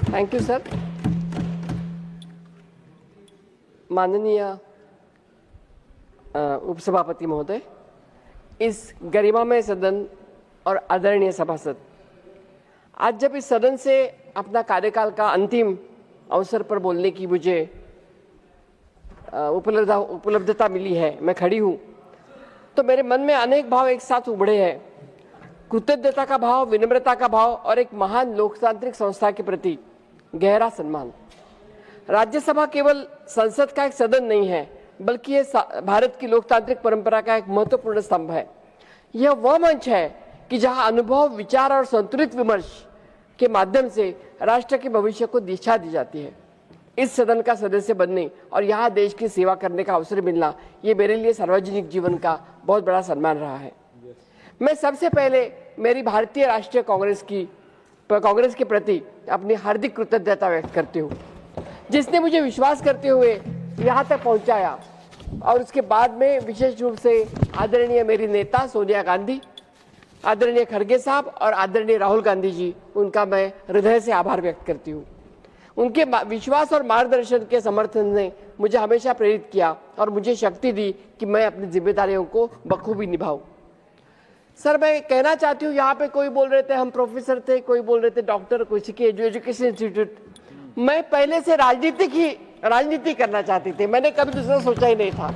Thank you sir. माननीय उपसभापति महोदय, इस गरिमामय सदन और आदरणीय सभासद, आज जब इस सदन से अपना कार्यकाल का अंतिम अवसर पर बोलने की मुझे उपलब्धता मिली है, मैं खड़ी हूँ, तो मेरे मन में अनेक भाव एक साथ उभरे हैं। कृतज्ञता का भाव, विनम्रता का भाव और एक महान लोकतांत्रिक संस्था के प्रति गहरा सम्मान। राज्यसभा केवल संसद का एक सदन नहीं है, बल्कि ये भारत की लोकतांत्रिक परंपरा का एक महत्वपूर्ण स्तंभ है। यह वह मंच है कि जहां अनुभव, विचार और संतुलित विमर्श के माध्यम से राष्ट्र के भविष्य को दिशा दी जाती है। इस सदन का सदस्य बनने और यहाँ देश की सेवा करने का अवसर मिलना, ये मेरे लिए सार्वजनिक जीवन का बहुत बड़ा सम्मान रहा है। मैं सबसे पहले मेरी भारतीय राष्ट्रीय कांग्रेस के प्रति अपनी हार्दिक कृतज्ञता व्यक्त करती हूँ, जिसने मुझे विश्वास करते हुए यहाँ तक पहुँचाया। और उसके बाद में विशेष रूप से आदरणीय मेरी नेता सोनिया गांधी, आदरणीय खड़गे साहब और आदरणीय राहुल गांधी जी, उनका मैं हृदय से आभार व्यक्त करती हूँ। उनके विश्वास और मार्गदर्शन के समर्थन ने मुझे हमेशा प्रेरित किया और मुझे शक्ति दी कि मैं अपनी जिम्मेदारियों को बखूबी निभाऊं। सर, मैं कहना चाहती हूँ, यहाँ पे कोई बोल रहे थे हम प्रोफेसर थे, कोई बोल रहे थे डॉक्टर, किसी के एजुकेशन इंस्टीट्यूट। मैं पहले से राजनीति करना चाहती थी, मैंने कभी दूसरा सोचा ही नहीं था।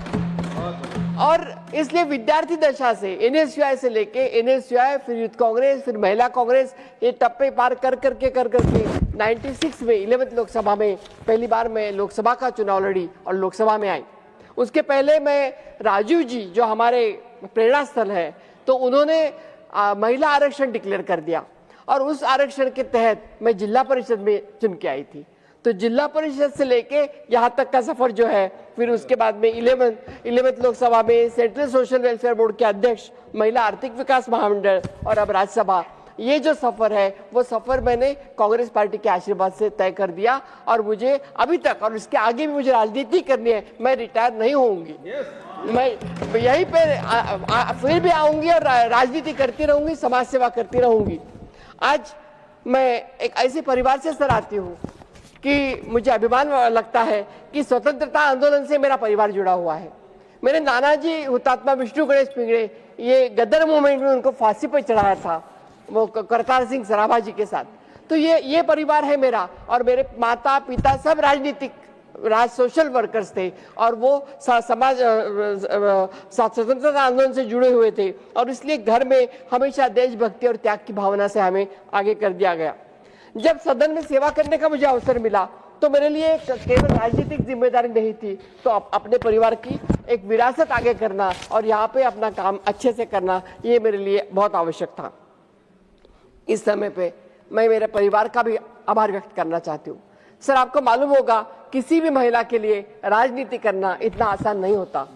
और इसलिए विद्यार्थी दशा से NSUI से लेके NSUI, फिर यूथ कांग्रेस, फिर महिला कांग्रेस, ये टप्पे पार कर करके 96 में 11वीं लोकसभा में पहली बार मैं लोकसभा का चुनाव लड़ी और लोकसभा में आई। उसके पहले मैं राजीव जी, जो हमारे प्रेरणा स्थल है, तो उन्होंने महिला आरक्षण डिक्लेयर कर दिया और उस आरक्षण के तहत मैं जिला परिषद में चुन के आई थी। तो जिला परिषद से लेके यहाँ तक का सफर जो है, फिर उसके बाद में 11वीं लोकसभा में सेंट्रल सोशल वेलफेयर बोर्ड के अध्यक्ष, महिला आर्थिक विकास महामंडल और अब राज्यसभा, ये जो सफर है वो सफर मैंने कांग्रेस पार्टी के आशीर्वाद से तय कर दिया। और मुझे अभी तक और इसके आगे भी मुझे राजनीति करनी है, मैं रिटायर नहीं होऊंगी। मैं यहीं पे फिर भी आऊंगी और राजनीति करती रहूंगी, समाज सेवा करती रहूंगी। आज मैं एक ऐसे परिवार से सर आती हूँ कि मुझे अभिमान लगता है कि स्वतंत्रता आंदोलन से मेरा परिवार जुड़ा हुआ है। मेरे नाना जी हुतात्मा विष्णु गणेश पिंगड़े, ये गदर मूवमेंट में उनको फांसी पर चढ़ाया था, वो करतार सिंह सराभा जी के साथ। तो ये परिवार है मेरा, और मेरे माता पिता सब सोशल वर्कर्स थे और वो समाज स्वतंत्रता आंदोलन से जुड़े हुए थे। और इसलिए घर में हमेशा देशभक्ति और त्याग की भावना से हमें आगे कर दिया गया। जब सदन में सेवा करने का मुझे अवसर मिला तो मेरे लिए केवल राजनीतिक जिम्मेदारी नहीं थी, तो अपने परिवार की एक विरासत आगे करना और यहाँ पे अपना काम अच्छे से करना, ये मेरे लिए बहुत आवश्यक था। इस समय पे मैं मेरे परिवार का भी आभार व्यक्त करना चाहती हूँ। सर, आपको मालूम होगा, किसी भी महिला के लिए राजनीति करना इतना आसान नहीं होता।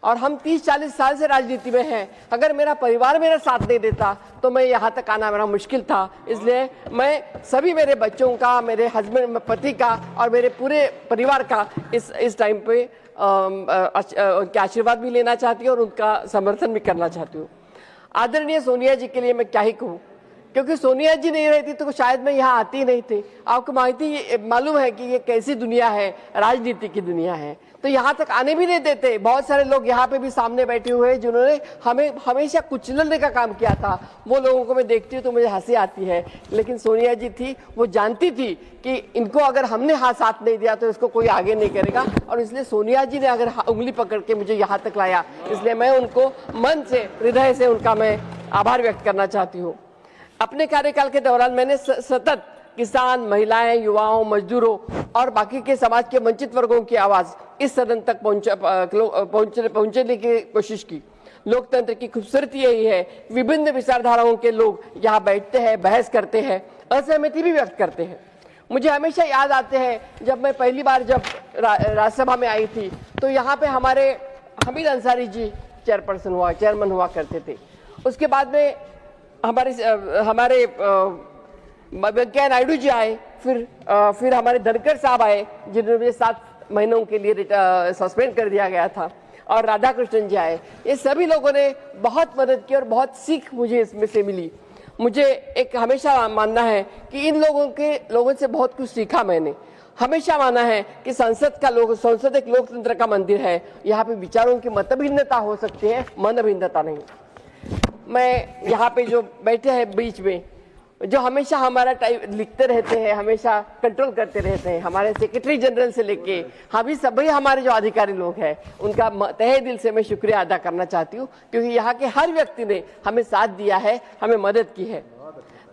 और हम 30-40 साल से राजनीति में हैं। अगर मेरा परिवार मेरा साथ नहीं देता तो मैं यहाँ तक आना मेरा मुश्किल था। इसलिए मैं सभी मेरे बच्चों का, मेरे हस्बैंड पति का और मेरे पूरे परिवार का इस टाइम पे उनके आशीर्वाद भी लेना चाहती हूँ और उनका समर्थन भी करना चाहती हूँ। आदरणीय सोनिया जी के लिए मैं क्या ही कहूँ, क्योंकि सोनिया जी नहीं रहती तो शायद मैं यहाँ आती ही नहीं थी। आपको मालूम है कि ये कैसी दुनिया है, राजनीति की दुनिया है, तो यहाँ तक आने भी नहीं देते। बहुत सारे लोग यहाँ पे भी सामने बैठे हुए हैं जिन्होंने हमें हमेशा कुचलने का काम किया था। वो लोगों को मैं देखती हूँ तो मुझे हंसी आती है, लेकिन सोनिया जी थी, वो जानती थी कि इनको अगर हमने साथ नहीं दिया तो इसको कोई आगे नहीं करेगा। और इसलिए सोनिया जी ने अगर उंगली पकड़ के मुझे यहाँ तक लाया, इसलिए मैं उनको मन से, हृदय से उनका मैं आभार व्यक्त करना चाहती हूँ। अपने कार्यकाल के दौरान मैंने सतत किसान, महिलाएं, युवाओं, मजदूरों और बाकी के समाज के वंचित वर्गों की आवाज इस सदन तक पहुंचने की कोशिश की। लोकतंत्र की खूबसूरती यही है, विभिन्न विचारधाराओं के लोग यहाँ बैठते हैं, बहस करते हैं, असहमति भी व्यक्त करते हैं। मुझे हमेशा याद आते हैं जब मैं पहली बार जब राज्यसभा में आई थी, तो यहाँ पे हमारे हमीद अंसारी जी चेयरमैन हुआ करते थे। उसके बाद में हमारे वेंकैया नायडू जी आए, फिर हमारे धनखड़ साहब आए जिन्होंने मुझे 7 महीनों के लिए सस्पेंड कर दिया गया था, और राधाकृष्णन जी आए। ये सभी लोगों ने बहुत मदद की और बहुत सीख मुझे इसमें से मिली। मुझे एक हमेशा मानना है कि इन लोगों से बहुत कुछ सीखा मैंने। हमेशा माना है कि संसद एक लोकतंत्र का मंदिर है। यहाँ पे विचारों की मतभिन्नता हो सकती है, मन भिन्नता नहीं। मैं यहाँ पे जो बैठे हैं बीच में, जो हमेशा हमारा लिखते रहते हैं, हमेशा कंट्रोल करते रहते हैं, हमारे सेक्रेटरी जनरल से लेके सभी हमारे जो अधिकारी लोग हैं, उनका तहे दिल से मैं शुक्रिया अदा करना चाहती हूँ, क्योंकि यहाँ के हर व्यक्ति ने हमें साथ दिया है, हमें मदद की है।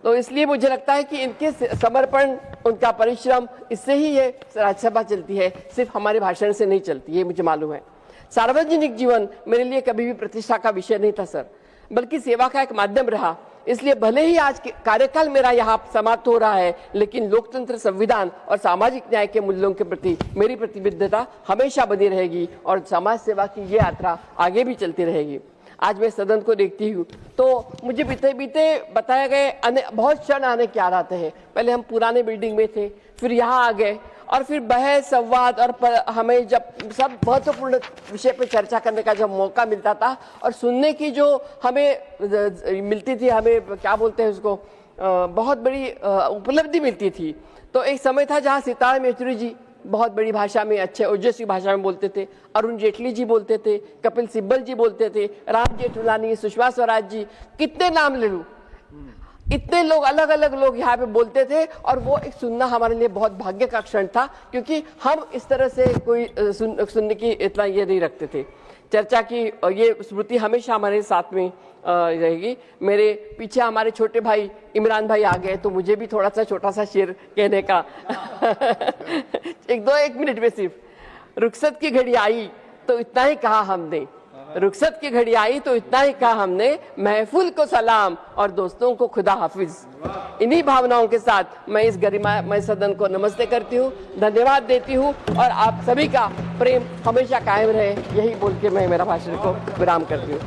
तो इसलिए मुझे लगता है कि इनके समर्पण, उनका परिश्रम, इससे ही ये राज्यसभा चलती है, सिर्फ हमारे भाषण से नहीं चलती, ये मुझे मालूम है। सार्वजनिक जीवन मेरे लिए कभी भी प्रतिष्ठा का विषय नहीं था सर, बल्कि सेवा का एक माध्यम रहा। इसलिए भले ही आज कार्यकाल मेरा यहाँ समाप्त हो रहा है, लेकिन लोकतंत्र, संविधान और सामाजिक न्याय के मूल्यों के प्रति मेरी प्रतिबद्धता हमेशा बनी रहेगी और समाज सेवा की ये यात्रा आगे भी चलती रहेगी। आज मैं सदन को देखती हूँ तो मुझे बीते बीते बताए गए बहुत क्षण आने क्या आते हैं। पहले हम पुराने बिल्डिंग में थे, फिर यहाँ आ गए, और फिर बहस, संवाद और हमें जब सब महत्वपूर्ण विषय पर चर्चा करने का जब मौका मिलता था और सुनने की जो हमें मिलती थी, हमें क्या बोलते हैं उसको, बहुत बड़ी उपलब्धि मिलती थी। तो एक समय था जहाँ सीताराम येचुरी जी बहुत बड़ी भाषा में, अच्छे ओजस्वी भाषा में बोलते थे, अरुण जेटली जी बोलते थे, कपिल सिब्बल जी बोलते थे, राम जेठमलानी, सुषमा स्वराज जी, कितने नाम ले लूं, इतने लोग, अलग अलग लोग यहाँ पे बोलते थे। और वो एक सुनना हमारे लिए बहुत भाग्य का क्षण था, क्योंकि हम इस तरह से कोई सुनने की इतना ये नहीं रखते थे। चर्चा की ये स्मृति हमेशा हमारे साथ में रहेगी। मेरे पीछे हमारे छोटे भाई इमरान भाई आ गए, तो मुझे भी थोड़ा सा छोटा सा शेर कहने का एक मिनट में सिर्फ। रुखसत की घड़ी आई तो इतना ही कहा हमने, रुखसत की घड़ी आई तो इतना ही कहा हमने, महफिल को सलाम और दोस्तों को खुदा हाफिज। इन्हीं भावनाओं के साथ मैं इस गरिमामय सदन को नमस्ते करती हूँ, धन्यवाद देती हूँ, और आप सभी का प्रेम हमेशा कायम रहे, यही बोल के मैं मेरा भाषण को विराम करती हूँ।